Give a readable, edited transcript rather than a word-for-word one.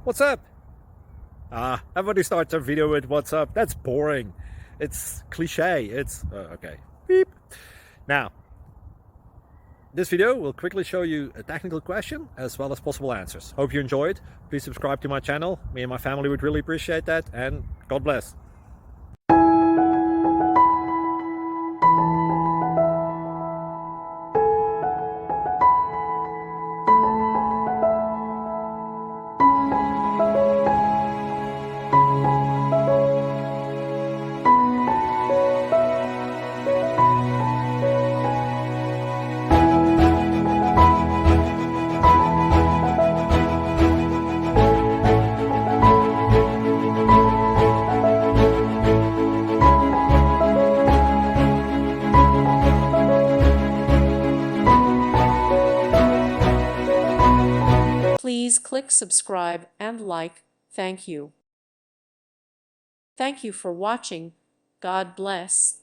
What's up? Everybody starts their video with what's up. That's boring. It's cliche. It's okay. Beep. Now, this video will quickly show you a technical question as well as possible answers. Hope you enjoyed. Please subscribe to my channel. Me and my family would really appreciate that, and God bless. Please click subscribe and like. Thank you. Thank you for watching. God bless.